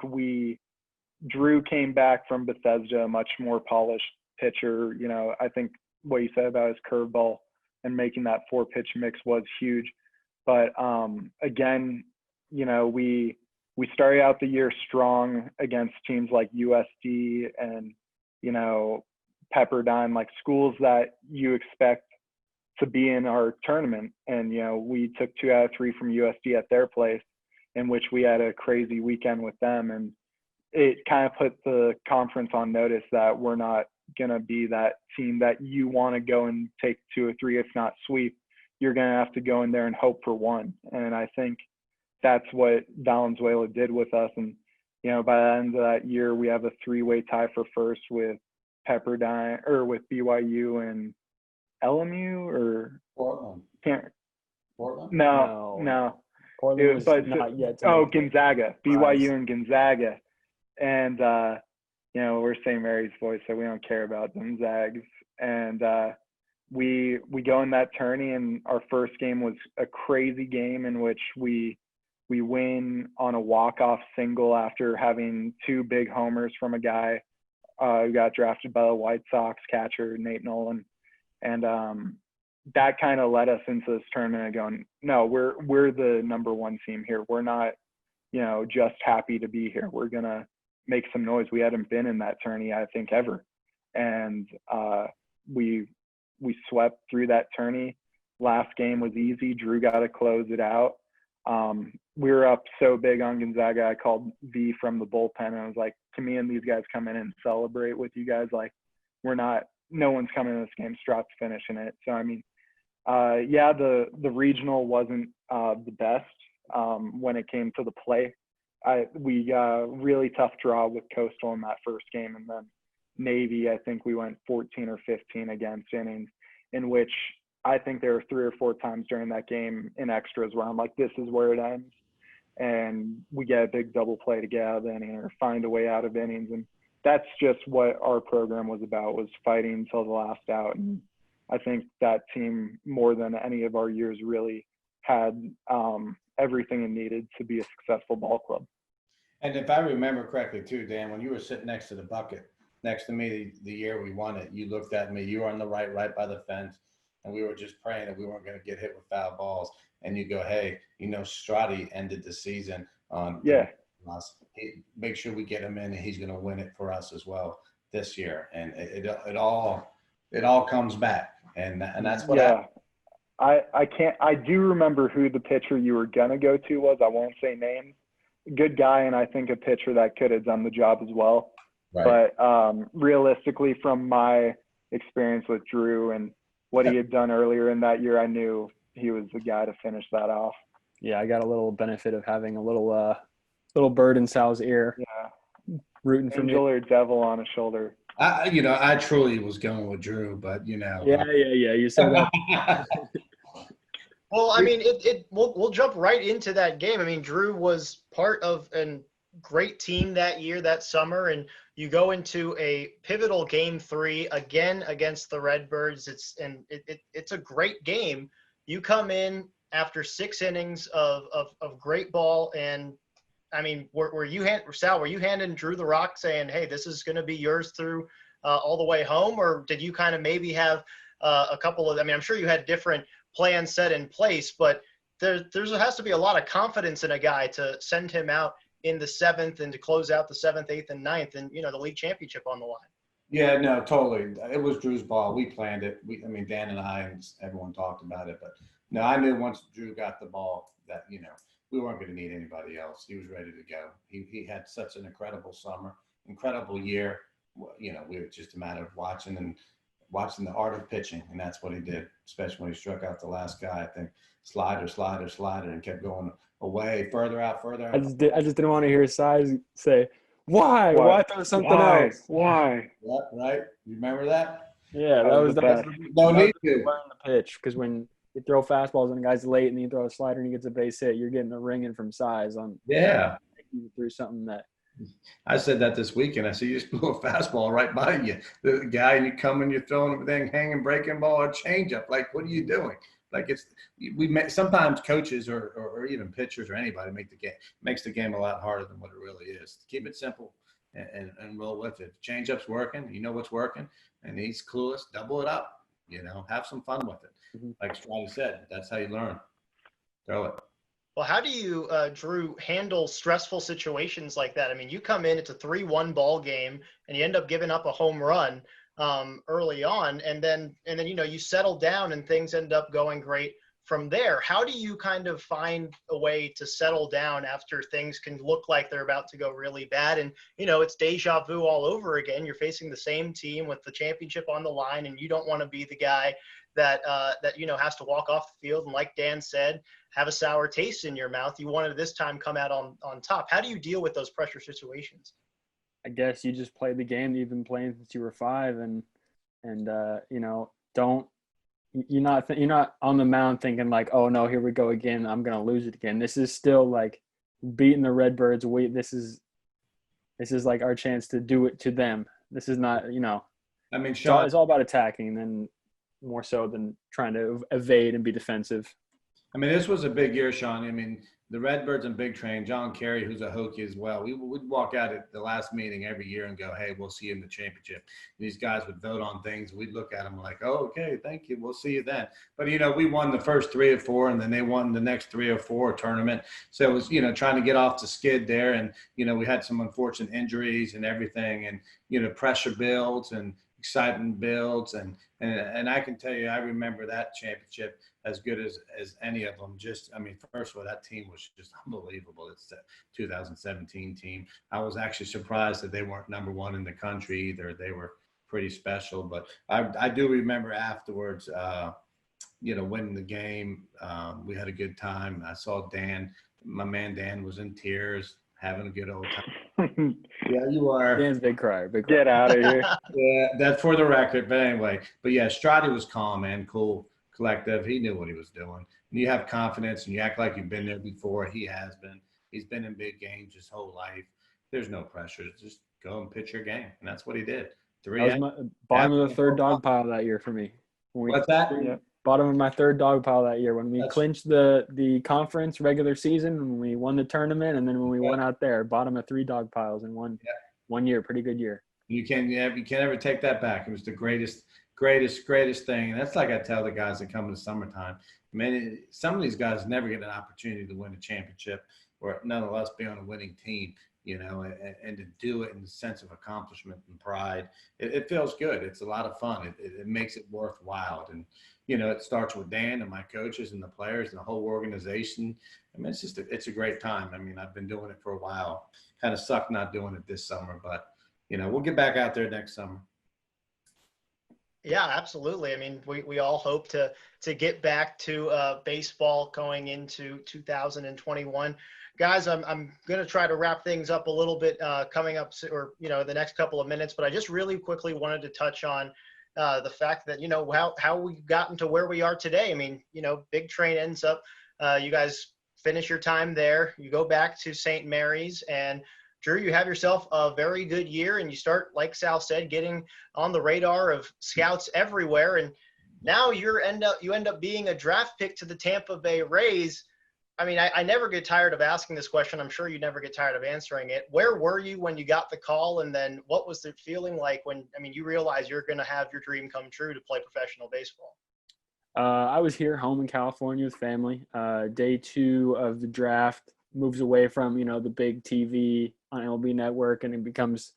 Drew came back from Bethesda, a much more polished pitcher. You know, I think what you said about his curveball and making that 4-pitch mix was huge. But again, you know, we started out the year strong against teams like USD and, you know, Pepperdine, like schools that you expect to be in our tournament. And, you know, we took 2 out of 3 from USD at their place, in which we had a crazy weekend with them. And it kind of put the conference on notice that we're not going to be that team that you want to go and take 2 or 3, if not sweep. You're going to have to go in there and hope for 1. And I think that's what Valenzuela did with us. And, you know, by the end of that year, we have a 3-way tie for first with Pepperdine, or with BYU and LMU, or Portland. Portland? No. Portland was not yet. Gonzaga. BYU and Gonzaga. And, you know, we're St. Mary's boys, so we don't care about them Zags. And we go in that tourney, and our first game was a crazy game in which we win on a walk-off single after having 2 big homers from a guy who got drafted by the White Sox catcher, Nate Nolan. And that kind of led us into this tournament and going, no, we're the number 1 team here. We're not, you know, just happy to be here. We're going to make some noise. We hadn't been in that tourney, I think, ever. And we swept through that tourney. Last game was easy. Drew got to close it out. We were up so big on Gonzaga, I called V from the bullpen, and I was like, can me and these guys come in and celebrate with you guys? Like, no one's coming in this game strapped finishing it. So, I mean, yeah, the regional wasn't the best when it came to the play. We really tough draw with Coastal in that first game, and then Navy, I think we went 14 or 15 against innings, in which I think there were 3 or 4 times during that game in extras where I'm like, this is where it ends. And we get a big double play to get out of the inning or find a way out of innings. And that's just what our program was about, was fighting until the last out. And I think that team, more than any of our years, really had everything it needed to be a successful ball club. And if I remember correctly too, Dan, when you were sitting next to the bucket, next to me the year we won it, you looked at me, you were on the right by the fence, and we were just praying that we weren't going to get hit with foul balls. And you go, hey, you know, Strotty ended the season on us. Make sure we get him in, and he's going to win it for us as well this year. And it all comes back, and that's what happened. I do remember who the pitcher you were going to go to was. I won't say names. Good guy, and I think a pitcher that could have done the job as well. Right. But realistically, from my experience with Drew and what he had done earlier in that year, I knew he was the guy to finish that off. Yeah, I got a little benefit of having a little bird in Sal's ear. Yeah, rooting for me. Angel or devil on his shoulder. I truly was going with Drew, but you know. Yeah. You said that. Well, I mean, we'll jump right into that game. I mean, Drew was part of a great team that year, that summer, and you go into a pivotal game 3 again against the Redbirds. It's a great game. You come in after 6 innings of great ball, and I mean, were you handing Drew the rock, saying, "Hey, this is going to be yours through all the way home," or did you kind of maybe have a couple of? I mean, I'm sure you had different plans set in place, but there has to be a lot of confidence in a guy to send him out in the 7th and to close out the 7th, 8th, and 9th, and the league championship on the line. Yeah, no, totally. It was Drew's ball. We planned it. Dan and I and everyone talked about it, but no, I knew once Drew got the ball that we weren't going to need anybody else. He was ready to go. He had such an incredible summer, incredible year. We were just a matter of watching and watching the art of pitching, and that's what he did, especially when he struck out the last guy. I think slider, and kept going away, further out. I just didn't want to hear Size say, why throw something else? Why? Yep, right. You remember that? Yeah, That was the best. No need to. Learn the pitch, because when you throw fastballs and the guy's late and you throw a slider and he gets a base hit, you're getting a ringing from Size on. Yeah. Through something that. I said that this weekend. I said, you just blew a fastball right by you. The guy, you come and you're throwing everything, hanging, breaking ball, or changeup. Like, what are you doing? Like, sometimes coaches or even pitchers or anybody makes the game a lot harder than what it really is. Keep it simple and roll with it. Changeup's working. You know what's working. And he's clueless. Double it up. Have some fun with it. Mm-hmm. Like Strotman said, that's how you learn. Throw it. Well, how do you, Drew, handle stressful situations like that? I mean, you come in, it's a 3-1 ball game, and you end up giving up a home run early on, and then you settle down and things end up going great from there. How do you kind of find a way to settle down after things can look like they're about to go really bad? And, it's deja vu all over again. You're facing the same team with the championship on the line, and you don't want to be the guy that has to walk off the field and, like Dan said, have a sour taste in your mouth. You want to this time come out on top. How do you deal with those pressure situations? I guess you just play the game that you've been playing since you were 5, and you're not on the mound thinking like, oh no, here we go again, I'm gonna lose it again. This is still like beating the Redbirds. This is like our chance to do it to them. This is not, I mean, Shaun, it's all about attacking, then more so than trying to evade and be defensive. I mean, this was a big year, Shaun. I mean, the Redbirds and Big Train, John Kerry, who's a Hokie as well, we'd walk out at the last meeting every year and go, hey, we'll see you in the championship. And these guys would vote on things. We'd look at them like, oh, okay, thank you. We'll see you then. But, we won the first 3 or 4, and then they won the next 3 or 4 tournament. So it was, trying to get off the skid there. And, we had some unfortunate injuries and everything. And, pressure builds and excitement builds. And I can tell you, I remember that championship as good as any of them. First of all, that team was just unbelievable. It's the 2017 team. I was actually surprised that they weren't number 1 in the country either. They were pretty special. But I do remember afterwards, winning the game. We had a good time. I saw Dan, my man Dan was in tears, having a good old time. Yeah, you are. Dan's big crier. Get out of here. Yeah, that's for the record. But anyway, Strotty was calm and cool, collective. He knew what he was doing. And you have confidence and you act like you've been there before. He has been. He's been in big games his whole life. There's no pressure. Just go and pitch your game. And that's what he did. That was my bottom of the 3rd dog pile that year for me. What's that? Yeah. Bottom of my 3rd dog pile that year when we clinched the conference regular season, when we won the tournament, and then when we went out there, bottom of 3 dog piles in one year. Pretty good year. You can't ever take that back. It was the greatest thing. And that's like I tell the guys that come in the summertime. I mean, some of these guys never get an opportunity to win a championship or nonetheless be on a winning team, and to do it in the sense of accomplishment and pride. It feels good. It's a lot of fun. It makes it worthwhile. And, it starts with Dan and my coaches and the players and the whole organization. I mean, it's a great time. I mean, I've been doing it for a while. Kind of sucked not doing it this summer, but, we'll get back out there next summer. Yeah, absolutely. I mean, we all hope to get back to baseball going into 2021. Guys, I'm going to try to wrap things up a little bit coming up, or the next couple of minutes. But I just really quickly wanted to touch on the fact that how we've gotten to where we are today. I mean, Big Train ends up. You guys finish your time there. You go back to St. Mary's, and Drew, you have yourself a very good year, and you start, like Sal said, getting on the radar of scouts everywhere. And now you end up being a draft pick to the Tampa Bay Rays. I mean, I never get tired of asking this question. I'm sure you never get tired of answering it. Where were you when you got the call? And then what was the feeling like when, you realize you're going to have your dream come true to play professional baseball? I was here home in California with family. Day 2 of the draft, moves away from, the big TV on MLB Network, and it becomes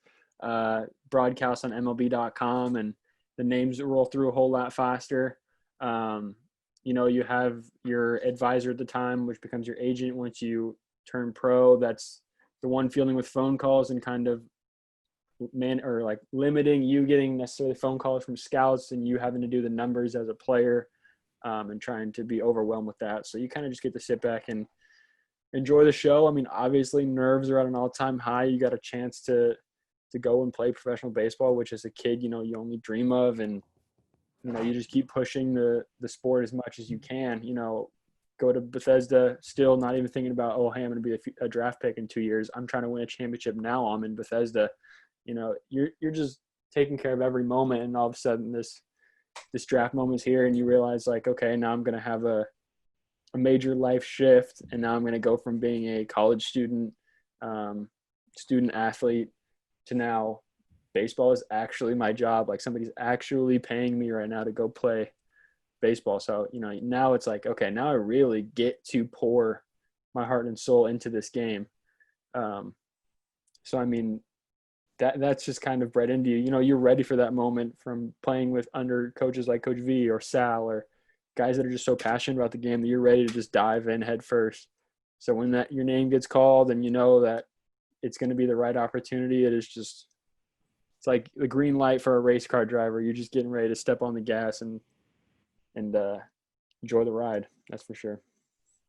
broadcast on MLB.com, and the names roll through a whole lot faster. You have your advisor at the time, which becomes your agent once you turn pro. That's the one feeling with phone calls and kind of limiting you getting necessarily phone calls from scouts and you having to do the numbers as a player, and trying to be overwhelmed with that. So you kind of just get to sit back and enjoy the show. I mean, obviously nerves are at an all-time high. You got a chance to go and play professional baseball, which as a kid, you only dream of. And, you just keep pushing the sport as much as you can, go to Bethesda, still not even thinking about, oh, hey, I'm going to be a draft pick in 2 years. I'm trying to win a championship now. I'm in Bethesda. You're just taking care of every moment. And all of a sudden this draft moment's here and you realize like, okay, now I'm going to have a major life shift. And now I'm going to go from being a college student athlete to now baseball is actually my job. Like somebody's actually paying me right now to go play baseball. So, now it's like, okay, now I really get to pour my heart and soul into this game. So, I mean, that's just kind of bred into you. You're ready for that moment from playing with under coaches like Coach V or Sal or guys that are just so passionate about the game that you're ready to just dive in head first. So when your name gets called and you know that it's going to be the right opportunity, it's like the green light for a race car driver. You're just getting ready to step on the gas and enjoy the ride. That's for sure.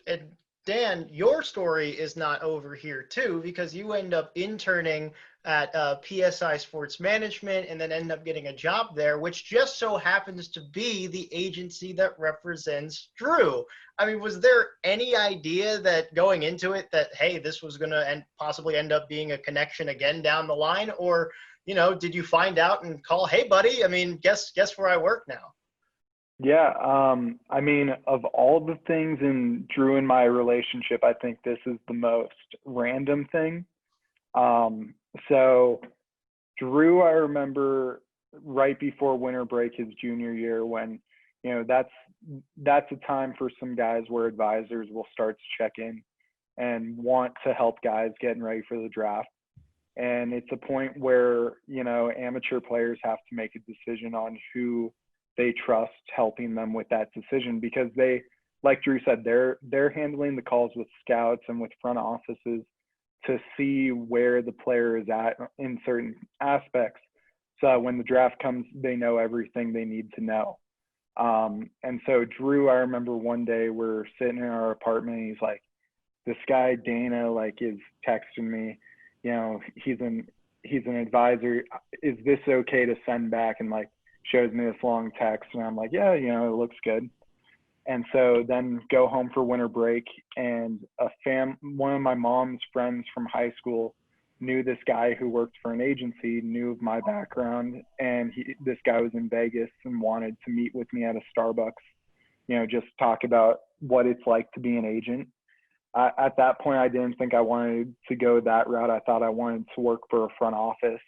And Dan, your story is not over here too, because you end up interning at PSI Sports Management and then end up getting a job there, which just so happens to be the agency that represents Drew. I mean, was there any idea that going into it that, hey, this was going to possibly end up being a connection again down the line? Or, did you find out and call, hey, buddy, I mean, guess where I work now? Yeah. I mean, of all the things in Drew and my relationship, I think this is the most random thing. So Drew, I remember right before winter break, his junior year, when, that's a time for some guys where advisors will start to check in and want to help guys getting ready for the draft. And it's a point where, amateur players have to make a decision on who they trust helping them with that decision, because they, like Drew said, they're handling the calls with scouts and with front offices to see where the player is at in certain aspects. So when the draft comes, they know everything they need to know. And so Drew, I remember one day we're sitting in our apartment and he's like, this guy Dana is texting me, he's an advisor. Is this okay to send back? And shows me this long text and I'm like, yeah, it looks good. And so then go home for winter break, and one of my mom's friends from high school knew this guy who worked for an agency, knew of my background, and this guy was in Vegas and wanted to meet with me at a Starbucks, just talk about what it's like to be an agent. At that point, I didn't think I wanted to go that route. I thought I wanted to work for a front office.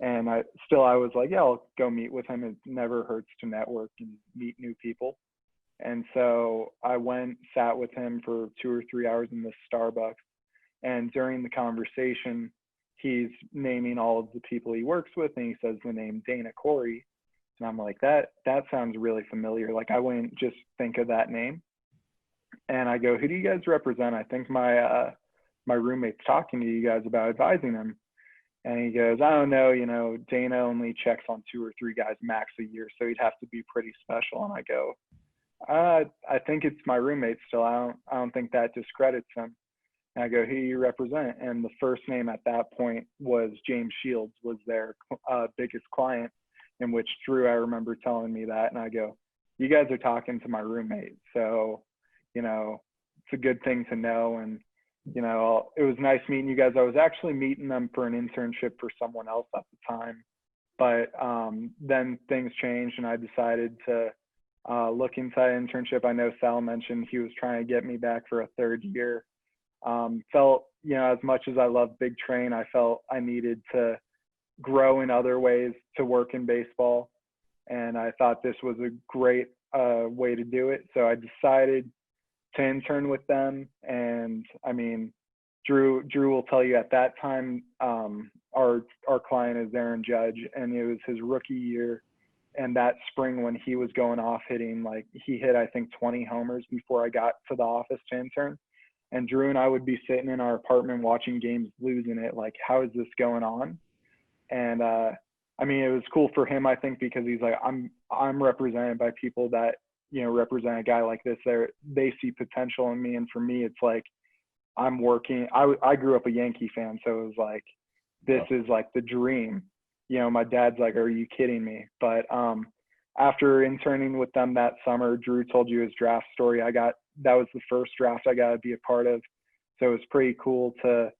And I was like, yeah, I'll go meet with him. It never hurts to network and meet new people. And so I went, sat with him for 2 or 3 hours in this Starbucks. And during the conversation, he's naming all of the people he works with. And he says the name Dana Corey. And I'm like, that sounds really familiar. I wouldn't just think of that name. And I go, who do you guys represent? I think my roommate's talking to you guys about advising him. And he goes, I don't know, Dana only checks on 2 or 3 guys max a year, so he'd have to be pretty special. And I go, I think it's my roommate still. I don't think that discredits him. And I go, who do you represent? And the first name at that point was James Shields, was their biggest client, in which Drew, I remember telling me that. And I go, you guys are talking to my roommate. So, it's a good thing to know. And, it was nice meeting you guys. I was actually meeting them for an internship for someone else at the time. But then things changed and I decided to look into that internship. I know Sal mentioned he was trying to get me back for a 3rd year. Felt, as much as I love Big Train, I felt I needed to grow in other ways to work in baseball. And I thought this was a great way to do it. So I decided to intern with them. And I mean, Drew will tell you at that time, our client is Aaron Judge, and it was his rookie year. And that spring when he was going off hitting, he hit, I think 20 homers before I got to the office to intern. And Drew and I would be sitting in our apartment watching games, losing it. How is this going on? And I mean, it was cool for him, I think, because he's like, I'm represented by people that, you know, represent a guy like this. They see potential in me, and for me, it's like I'm working. I grew up a Yankee fan, so it was like, this is like the dream. You know, my dad's like, are you kidding me? But after interning with them that summer, Drew told you his draft story. That was the first draft I got to be a part of. So it was pretty cool to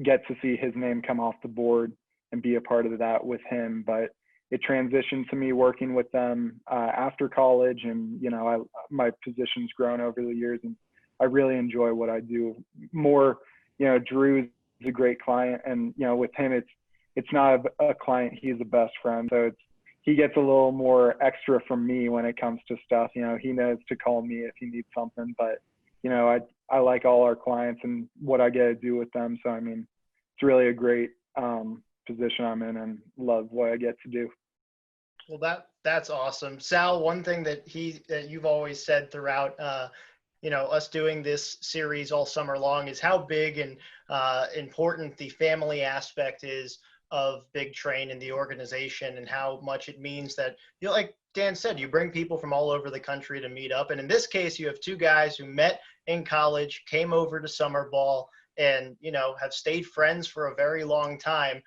get to see his name come off the board and be a part of that with him. But it transitioned to me working with them after college, and, you know, my position's grown over the years, and I really enjoy what I do more. You know, Drew's a great client, and, you know, with him, it's not a client, he's a best friend. So he gets a little more extra from me when it comes to stuff. You know, he knows to call me if he needs something, but, you know, I like all our clients and what I get to do with them. So, I mean, it's really a great position I'm in, and love what I get to do. Well, that's awesome. Sal, one thing that you've always said throughout, you know, us doing this series all summer long is how big and important the family aspect is of Big Train and the organization, and how much it means that, you know, like Dan said, you bring people from all over the country to meet up. And in this case, you have two guys who met in college, came over to summer ball, and, you know, have stayed friends for a very long time.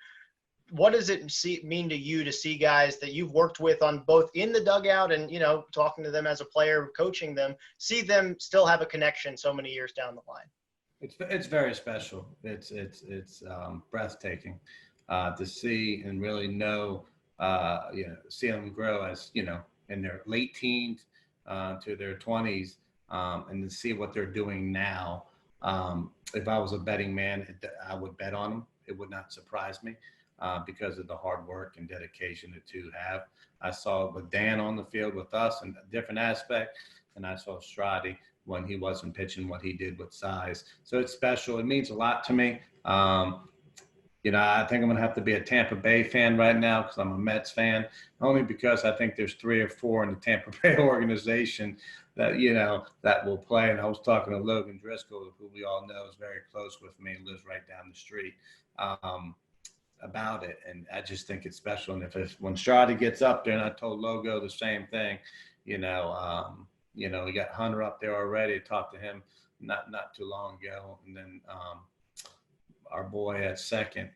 What does it mean to you to see guys that you've worked with on both in the dugout and, you know, talking to them as a player, coaching them, see them still have a connection so many years down the line? It's very special. It's breathtaking to see and really know, you know, see them grow as, you know, in their late teens to their 20s, and to see what they're doing now. If I was a betting man, I would bet on them. It would not surprise me. Because of the hard work and dedication the two have. I saw it with Dan on the field with us in a different aspect, and I saw Strotty when he wasn't pitching, what he did with size. So it's special. It means a lot to me. You know, I think I'm going to have to be a Tampa Bay fan right now because I'm a Mets fan, only because I think there's 3 or 4 in the Tampa Bay organization that, you know, that will play. And I was talking to Logan Driscoll, who we all know is very close with me and lives right down the street. About it, and I just think it's special. And when Strada gets up there, and I told Logo the same thing, you know, we got Hunter up there already. Talked to him not too long ago, and then our boy at second,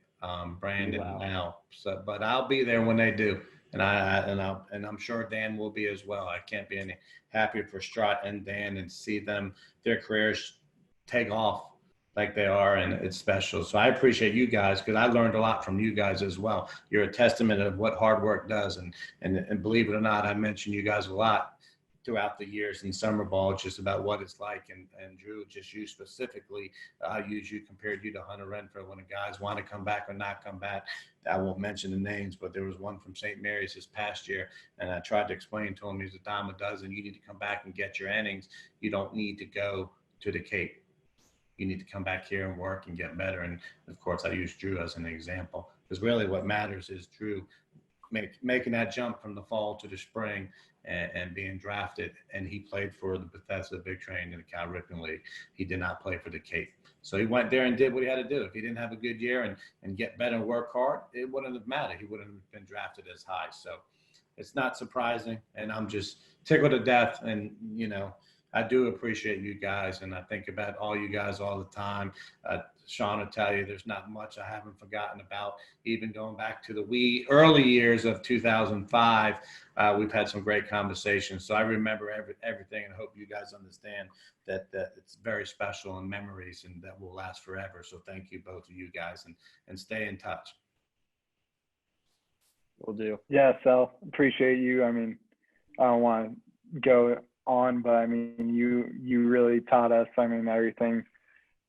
Brandon now. So, but I'll be there when they do, and I'm sure Dan will be as well. I can't be any happier for Strut and Dan and see their careers take off like they are, and it's special. So I appreciate you guys, because I learned a lot from you guys as well. You're a testament of what hard work does, and believe it or not, I mentioned you guys a lot throughout the years in summer ball, just about what it's like. And Drew, just you specifically, I compared you to Hunter Renfro when the guys want to come back or not come back. I won't mention the names, but there was one from St. Mary's this past year, and I tried to explain to him, he's a dime a dozen. You need to come back and get your innings. You don't need to go to the Cape. You need to come back here and work and get better. And of course, I use Drew as an example, because really what matters is Drew making that jump from the fall to the spring and being drafted. And he played for the Bethesda Big Train in the Cal Ripken League. He did not play for the Cape. So he went there and did what he had to do. If he didn't have a good year and get better and work hard, it wouldn't have mattered. He wouldn't have been drafted as high. So it's not surprising. And I'm just tickled to death. And, you know, I do appreciate you guys, and I think about all you guys all the time. Shaun will tell you there's not much I haven't forgotten about, even going back to the early years of 2005. We've had some great conversations. So I remember everything, and hope you guys understand that it's very special and memories, and that will last forever. So thank you, both of you guys, and stay in touch. Will do. Yeah, Sal, appreciate you. I mean, I don't want to go on, but I mean, you really taught us. I mean, everything,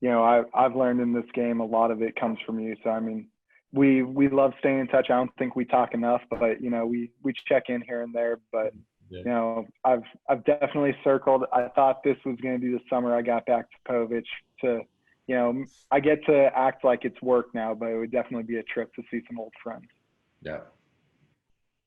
you know, I've learned in this game, a lot of it comes from you. So I mean, we love staying in touch. I don't think we talk enough, but you know, we check in here and there. But you know, I've definitely circled. I thought this was going to be the summer I got back to Povich to, you know, I get to act like it's work now, but it would definitely be a trip to see some old friends. Yeah.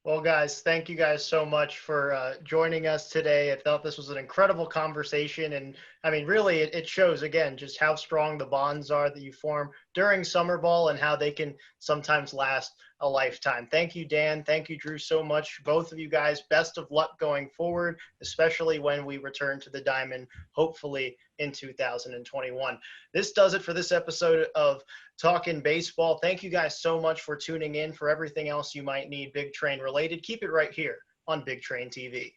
Well, guys, thank you guys so much for joining us today. I thought this was an incredible conversation. And I mean, really, it shows, again, just how strong the bonds are that you form during summer ball and how they can sometimes last a lifetime. Thank you, Dan. Thank you, Drew, so much. Both of you guys, best of luck going forward, especially when we return to the diamond, hopefully in 2021. This does it for this episode of Talkin Baseball. Thank you guys so much for tuning in. For everything else you might need Big Train related, keep it right here on Big Train TV.